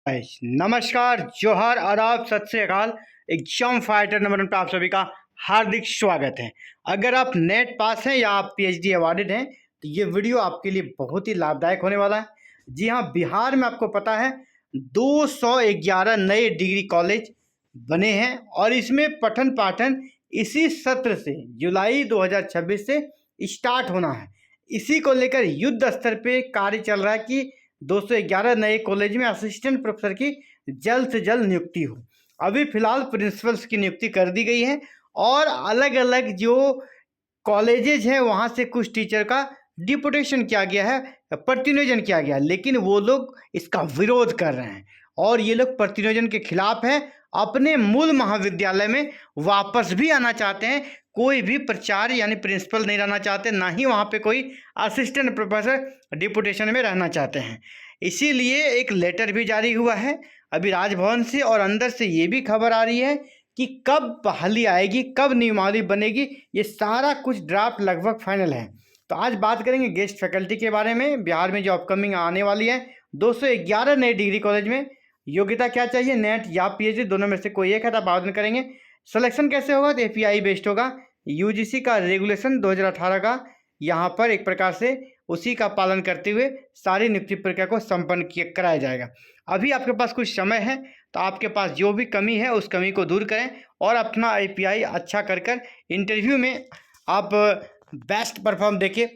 नमस्कार, जोहार, आदाब, सत श्री अकाल। एग्जाम फाइटर नंबर 1 पर आप सभी का हार्दिक स्वागत है। अगर आप नेट पास हैं या आप पीएचडी अवॉर्डेड हैं तो ये वीडियो आपके लिए बहुत ही लाभदायक होने वाला है। जी हाँ, बिहार में आपको पता है 211 नए डिग्री कॉलेज बने हैं और इसमें पठन पाठन इसी सत्र से जुलाई 2026 से स्टार्ट होना है। इसी को लेकर युद्ध स्तर पे कार्य चल रहा है कि 211 नए कॉलेज में असिस्टेंट प्रोफेसर की जल्द से जल्द नियुक्ति हो। अभी फिलहाल प्रिंसिपल्स की नियुक्ति कर दी गई है और अलग अलग जो कॉलेजेज हैं वहाँ से कुछ टीचर का डिपुटेशन किया गया है, प्रतिनियोजन किया गया, लेकिन वो लोग इसका विरोध कर रहे हैं और ये लोग प्रतिनियोजन के खिलाफ हैं। अपने मूल महाविद्यालय में वापस भी आना चाहते हैं। कोई भी प्राचार्य यानी प्रिंसिपल नहीं रहना चाहते, ना ही वहाँ पे कोई असिस्टेंट प्रोफेसर डिपुटेशन में रहना चाहते हैं। इसीलिए एक लेटर भी जारी हुआ है अभी राजभवन से और अंदर से ये भी खबर आ रही है कि कब बहाली आएगी, कब नियमावली बनेगी, ये सारा कुछ ड्राफ्ट लगभग फाइनल है। तो आज बात करेंगे गेस्ट फैकल्टी के बारे में। बिहार में जो अपकमिंग आने वाली है 211 नए डिग्री कॉलेज में योग्यता क्या चाहिए, नेट या पीएचडी दोनों में से कोई एक है तो आप आवेदन करेंगे। सिलेक्शन कैसे होगा तो एपीआई बेस्ड होगा। यूजीसी का रेगुलेशन 2018 का यहाँ पर एक प्रकार से उसी का पालन करते हुए सारी नियुक्ति प्रक्रिया को संपन्न कराया जाएगा। अभी आपके पास कुछ समय है तो आपके पास जो भी कमी है उस कमी को दूर करें और अपना एपीआई अच्छा कर इंटरव्यू में आप बेस्ट परफॉर्म देके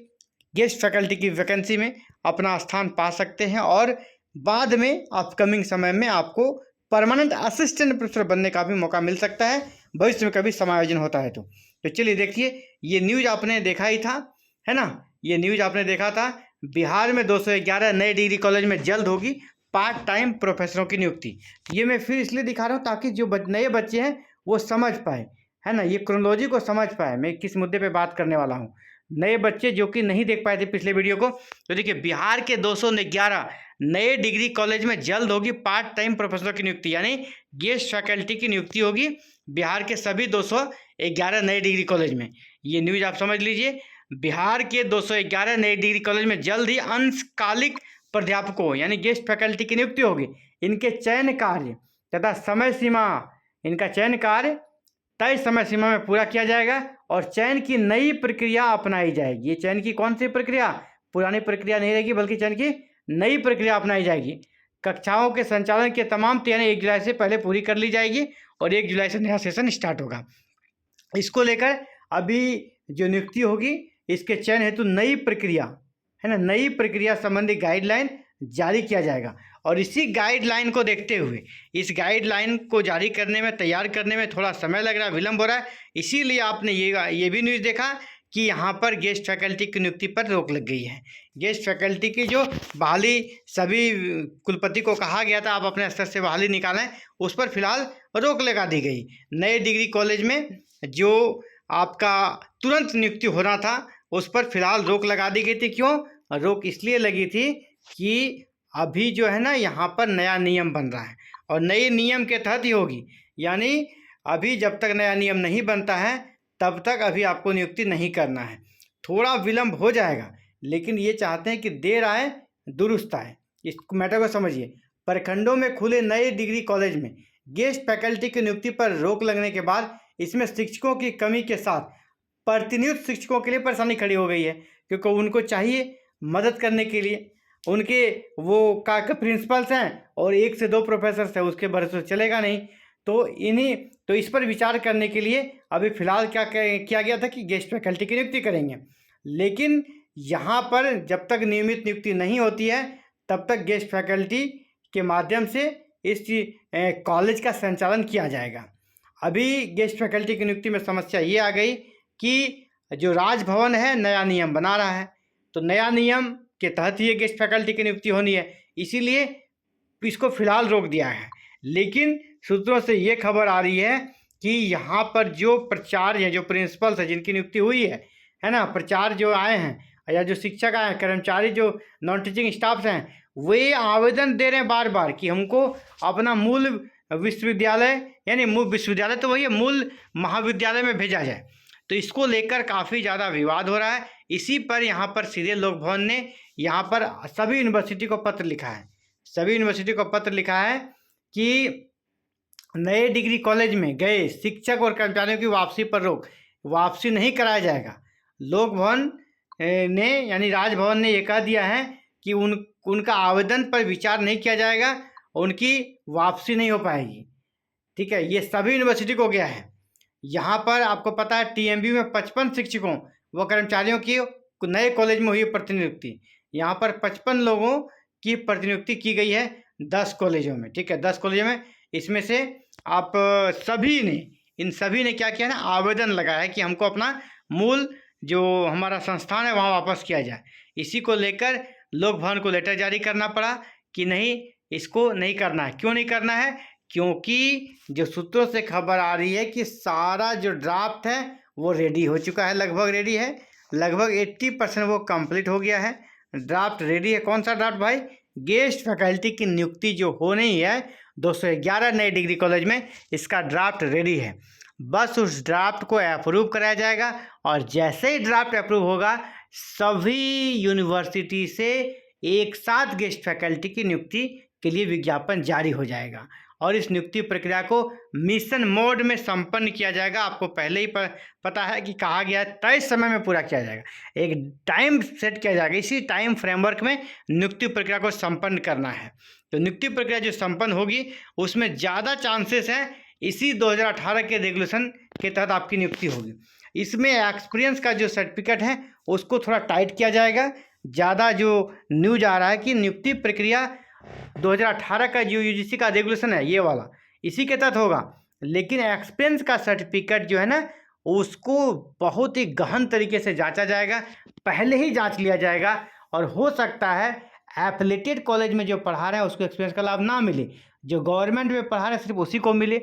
गेस्ट फैकल्टी की वैकेंसी में अपना स्थान पा सकते हैं और बाद में अपकमिंग समय में आपको परमानेंट असिस्टेंट प्रोफेसर बनने का भी मौका मिल सकता है भविष्य में कभी समायोजन होता है तो चलिए देखिए, ये न्यूज़ आपने देखा ही था, है ना। ये न्यूज़ आपने देखा था। बिहार में 211 नए डिग्री कॉलेज में जल्द होगी पार्ट टाइम प्रोफेसरों की नियुक्ति। ये मैं फिर इसलिए दिखा रहा हूँ ताकि जो नए बच्चे हैं वो समझ पाए, है ना, ये क्रोनोलॉजी को समझ पाए मैं किस मुद्दे पे बात करने वाला हूँ। नए बच्चे जो कि नहीं देख पाए थे पिछले वीडियो को, तो देखिए बिहार के 211 नए डिग्री कॉलेज में जल्द होगी पार्ट टाइम प्रोफेसरों की नियुक्ति, यानी गेस्ट फैकल्टी की नियुक्ति होगी बिहार के सभी 211 नए डिग्री कॉलेज में। ये न्यूज़ आप समझ लीजिए। बिहार के 211 नए डिग्री कॉलेज में जल्द ही अंशकालिक प्राध्यापकों यानी गेस्ट फैकल्टी की नियुक्ति होगी। इनके चयन कार्य तथा समय सीमा, इनका चयन कार्य तय समय सीमा में पूरा किया जाएगा और चयन की नई प्रक्रिया अपनाई जाएगी। ये चयन की कौन सी प्रक्रिया, पुरानी प्रक्रिया नहीं रहेगी बल्कि चयन की नई प्रक्रिया अपनाई जाएगी। कक्षाओं के संचालन के तमाम तैयारी 1 जुलाई से पहले पूरी कर ली जाएगी और 1 जुलाई से नया सेशन स्टार्ट होगा। इसको लेकर अभी जो नियुक्ति होगी इसके चयन हेतु नई प्रक्रिया, है ना, नई प्रक्रिया संबंधी गाइडलाइन जारी किया जाएगा और इसी गाइडलाइन को देखते हुए इस गाइडलाइन को जारी करने में, तैयार करने में थोड़ा समय लग रहा है, विलम्ब हो रहा है। इसीलिए आपने ये भी न्यूज़ देखा कि यहाँ पर गेस्ट फैकल्टी की नियुक्ति पर रोक लग गई है। गेस्ट फैकल्टी की जो बहाली सभी कुलपति को कहा गया था आप अपने स्तर से बहाली निकालें, उस पर फिलहाल रोक लगा दी गई। नए डिग्री कॉलेज में जो आपका तुरंत नियुक्ति होना था उस पर फिलहाल रोक लगा दी गई थी। क्यों रोक इसलिए लगी थी कि अभी जो है ना यहाँ पर नया नियम बन रहा है और नए नियम के तहत ही होगी, यानी अभी जब तक नया नियम नहीं बनता है तब तक अभी आपको नियुक्ति नहीं करना है। थोड़ा विलम्ब हो जाएगा लेकिन ये चाहते हैं कि देर आए दुरुस्त आए। इस मैटर को समझिए। प्रखंडों में खुले नए डिग्री कॉलेज में गेस्ट फैकल्टी की नियुक्ति पर रोक लगने के बाद इसमें शिक्षकों की कमी के साथ प्रतिनियुक्त शिक्षकों के लिए परेशानी खड़ी हो गई है, क्योंकि उनको चाहिए मदद करने के लिए, उनके वो का प्रिंसिपल्स हैं और 1 से 2 प्रोफेसर्स हैं, उसके भरोसे चलेगा नहीं। तो इस पर विचार करने के लिए अभी फ़िलहाल क्या किया गया था कि गेस्ट फैकल्टी की नियुक्ति करेंगे, लेकिन यहाँ पर जब तक नियमित नियुक्ति नहीं होती है तब तक गेस्ट फैकल्टी के माध्यम से इस कॉलेज का संचालन किया जाएगा। अभी गेस्ट फैकल्टी की नियुक्ति में समस्या ये आ गई कि जो राजभवन है नया नियम बना रहा है, तो नया नियम के तहत ही ये गेस्ट फैकल्टी की नियुक्ति होनी है, इसीलिए इसको फिलहाल रोक दिया है। लेकिन सूत्रों से ये खबर आ रही है कि यहाँ पर जो प्राचार्य हैं, जो प्रिंसिपल्स हैं जिनकी नियुक्ति हुई है ना, प्राचार्य जो आए हैं या जो शिक्षक आए हैं, कर्मचारी जो नॉन टीचिंग स्टाफ्स हैं, वे आवेदन दे रहे हैं बार बार कि हमको अपना मूल विश्वविद्यालय, यानी मूल विश्वविद्यालय तो वही है, मूल महाविद्यालय में भेजा जाए। तो इसको लेकर काफ़ी ज़्यादा विवाद हो रहा है। इसी पर यहाँ पर सीधे लोक भवन ने यहाँ पर सभी यूनिवर्सिटी को पत्र लिखा है, सभी यूनिवर्सिटी को पत्र लिखा है कि नए डिग्री कॉलेज में गए शिक्षक और कर्मचारियों की वापसी पर रोक, वापसी नहीं कराया जाएगा। लोक भवन ने यानी राजभवन ने ये कह दिया है कि उनका आवेदन पर विचार नहीं किया जाएगा, उनकी वापसी नहीं हो पाएगी। ठीक है, ये सभी यूनिवर्सिटी को गया है। यहाँ पर आपको पता है टीएमबी में 55 शिक्षकों व कर्मचारियों की नए कॉलेज में हुई प्रतिनियुक्ति। यहाँ पर 55 लोगों की प्रतिनियुक्ति की गई है 10 कॉलेजों में। ठीक है, 10 कॉलेजों में। इसमें से आप इन सभी ने क्या किया ना, आवेदन लगाया है कि हमको अपना मूल जो हमारा संस्थान है वहाँ वापस किया जाए। इसी को लेकर लोक भवन को लेटर जारी करना पड़ा कि नहीं, इसको नहीं करना है। क्यों नहीं करना है? क्योंकि जो सूत्रों से खबर आ रही है कि सारा जो ड्राफ्ट है वो रेडी हो चुका है, लगभग रेडी है, लगभग 80% वो कंप्लीट हो गया है, ड्राफ्ट रेडी है। कौन सा ड्राफ्ट भाई? गेस्ट फैकल्टी की नियुक्ति जो होनी है 211 नए डिग्री कॉलेज में, इसका ड्राफ्ट रेडी है। बस उस ड्राफ्ट को अप्रूव कराया जाएगा और जैसे ही ड्राफ्ट अप्रूव होगा सभी यूनिवर्सिटी से एक साथ गेस्ट फैकल्टी की नियुक्ति के लिए विज्ञापन जारी हो जाएगा और इस नियुक्ति प्रक्रिया को मिशन मोड में संपन्न किया जाएगा। आपको पहले ही पता है कि कहा गया तय समय में पूरा किया जाएगा, एक टाइम सेट किया जाएगा, इसी टाइम फ्रेमवर्क में नियुक्ति प्रक्रिया को संपन्न करना है। तो नियुक्ति प्रक्रिया जो संपन्न होगी उसमें ज़्यादा चांसेस हैं इसी 2018 के रेगुलेशन के तहत आपकी नियुक्ति होगी। इसमें एक्सपीरियंस का जो सर्टिफिकेट है उसको थोड़ा टाइट किया जाएगा। ज़्यादा जो न्यूज आ रहा है कि नियुक्ति प्रक्रिया 2018 का जो यूजीसी का रेगुलेशन है ये वाला, इसी के तहत होगा, लेकिन एक्सपीरियंस का सर्टिफिकेट जो है ना उसको बहुत ही गहन तरीके से जांचा जाएगा, पहले ही जांच लिया जाएगा। और हो सकता है एफिलेटेड कॉलेज में जो पढ़ा रहे हैं उसको एक्सपीरियंस का लाभ ना मिले, जो गवर्नमेंट में पढ़ा रहे हैं सिर्फ उसी को मिले।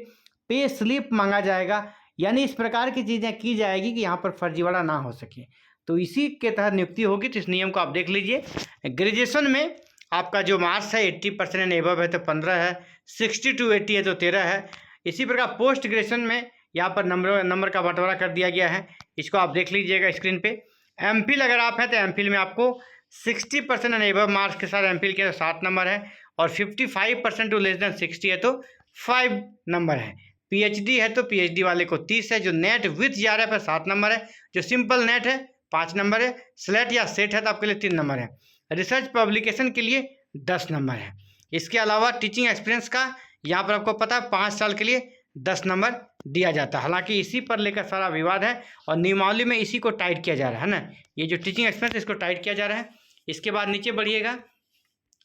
पे स्लिप मांगा जाएगा, यानी इस प्रकार की चीज़ें की जाएगी कि यहाँ पर फर्जीवाड़ा ना हो सके। तो इसी के तहत नियुक्ति होगी। तो इस नियम को आप देख लीजिए। ग्रेजुएशन में आपका जो मार्क्स है 80% एंड एबव है तो 15 है, 60 to 80 है तो 13 है। इसी प्रकार पोस्ट ग्रेजुएशन में यहाँ पर नंबर का बंटवारा कर दिया गया है, इसको आप देख लीजिएगा स्क्रीन पे। एमफिल अगर आप हैं तो एमफिल में आपको 60% एंड एबव मार्क्स के साथ एमफिल के 7 नंबर है और 55% टू लेस देन 60 है तो 5 नंबर है। पीएचडी है तो पीएचडी वाले को 30 है। जो नेट विथ जीआरएफ है 7 नंबर है। जो सिंपल नेट है 5 नंबर है। स्लेट या सेट है तो आपके लिए 3 नंबर है। रिसर्च पब्लिकेशन के लिए 10 नंबर है। इसके अलावा टीचिंग एक्सपीरियंस का यहाँ पर आपको पता है 5 साल के लिए 10 नंबर दिया जाता है। हालांकि इसी पर लेकर सारा विवाद है और नियमावली में इसी को टाइट किया जा रहा है ना, ये जो टीचिंग एक्सपीरियंस इसको टाइट किया जा रहा है। इसके बाद नीचे बढ़िएगा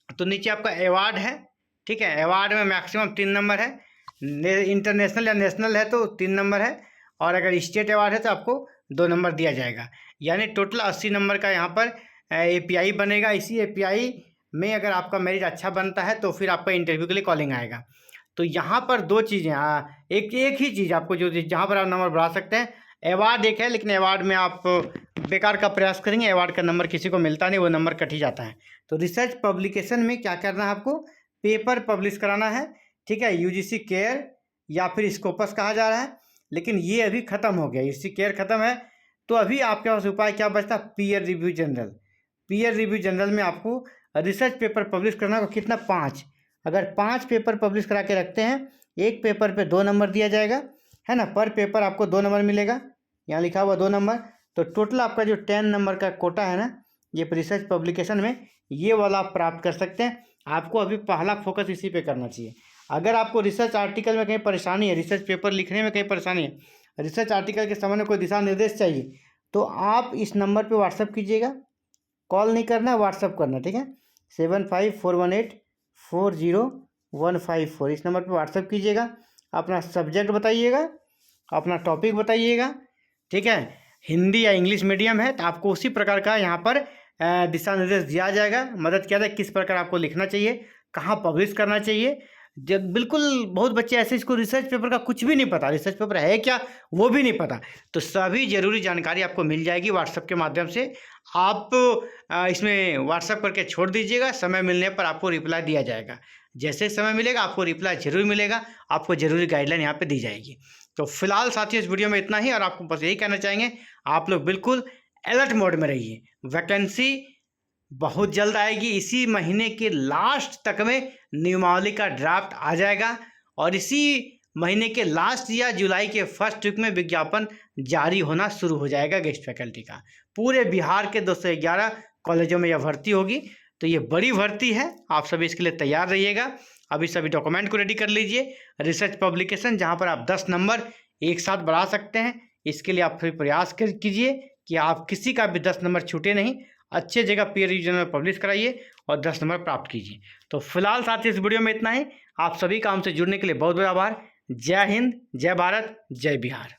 तो नीचे आपका अवार्ड है। ठीक है, अवार्ड में मैक्सिमम 3 नंबर है, इंटरनेशनल या नेशनल है तो 3 नंबर है और अगर स्टेट अवार्ड है तो आपको 2 नंबर दिया जाएगा। यानी टोटल 80 नंबर का यहाँ पर एपीआई बनेगा। इसी एपीआई में अगर आपका मेरिट अच्छा बनता है तो फिर आपका इंटरव्यू के लिए कॉलिंग आएगा। तो यहाँ पर 2 चीज़ें, एक ही चीज़ आपको जो जहाँ पर आप नंबर बढ़ा सकते हैं, अवार्ड एक है, लेकिन अवार्ड में आप बेकार का प्रयास करेंगे, अवार्ड का नंबर किसी को मिलता नहीं, वो नंबर कट ही जाता है। तो रिसर्च पब्लिकेशन में क्या करना है आपको, पेपर पब्लिश कराना है। ठीक है, यूजीसी केयर या फिर स्कोपस कहा जा रहा है, लेकिन ये अभी ख़त्म हो गया, यूजीसी केयर ख़त्म है। तो अभी आपके पास उपाय क्या बचता, peer review general. Peer review general में आपको रिसर्च पेपर पब्लिश करना होगा, कितना 5। अगर 5 पेपर पब्लिश करा के रखते हैं, एक पेपर पे 2 नंबर दिया जाएगा, है ना, पर पेपर आपको 2 नंबर मिलेगा, यहाँ लिखा हुआ 2 नंबर। तो टोटल आपका जो 10 नंबर का कोटा है ना, ये रिसर्च पब्लिकेशन में ये वाला आप प्राप्त कर सकते हैं। आपको अभी पहला फोकस इसी पे करना चाहिए। अगर आपको रिसर्च आर्टिकल में कहीं परेशानी है, रिसर्च पेपर लिखने में कहीं परेशानी है, रिसर्च आर्टिकल के संबंध में कोई दिशा निर्देश चाहिए, तो आप इस नंबर पे व्हाट्सअप कीजिएगा। कॉल नहीं करना, व्हाट्सअप करना। ठीक है, 7541840154 इस नंबर पे व्हाट्सअप कीजिएगा। अपना सब्जेक्ट बताइएगा, अपना टॉपिक बताइएगा। ठीक है, हिंदी या इंग्लिश मीडियम है तो आपको उसी प्रकार का यहाँ पर दिशा निर्देश दिया जाएगा, मदद किया जाएगा किस प्रकार आपको लिखना चाहिए, कहाँ पब्लिश करना चाहिए। जब बिल्कुल बहुत बच्चे ऐसे इसको रिसर्च पेपर का कुछ भी नहीं पता, रिसर्च पेपर है क्या वो भी नहीं पता, तो सभी ज़रूरी जानकारी आपको मिल जाएगी व्हाट्सएप के माध्यम से। आप इसमें व्हाट्सएप करके छोड़ दीजिएगा, समय मिलने पर आपको रिप्लाई दिया जाएगा। जैसे समय मिलेगा आपको रिप्लाई जरूर मिलेगा, आपको ज़रूरी गाइडलाइन यहाँ पे दी जाएगी। तो फिलहाल साथियों इस वीडियो में इतना ही, और आपको बस यही कहना चाहेंगे आप लोग बिल्कुल अलर्ट मोड में रहिए। वैकेंसी बहुत जल्द आएगी। इसी महीने के लास्ट तक में नियमावली का ड्राफ्ट आ जाएगा और इसी महीने के लास्ट या जुलाई के फर्स्ट वीक में विज्ञापन जारी होना शुरू हो जाएगा गेस्ट फैकल्टी का। पूरे बिहार के 211 कॉलेजों में यह भर्ती होगी। तो ये बड़ी भर्ती है, आप सभी इसके लिए तैयार रहिएगा। अभी सभी डॉक्यूमेंट को रेडी कर लीजिए। रिसर्च पब्लिकेशन जहाँ पर आप 10 नंबर एक साथ बढ़ा सकते हैं, इसके लिए आप फिर प्रयास कीजिए कि आप किसी का भी 10 नंबर छूटे नहीं। अच्छे जगह पीयर रिव्यू जर्नल में पब्लिश कराइए और 10 नंबर प्राप्त कीजिए। तो फिलहाल साथ ही इस वीडियो में इतना ही। आप सभी का हमसे जुड़ने के लिए बहुत बहुत आभार। जय हिंद, जय भारत, जय बिहार।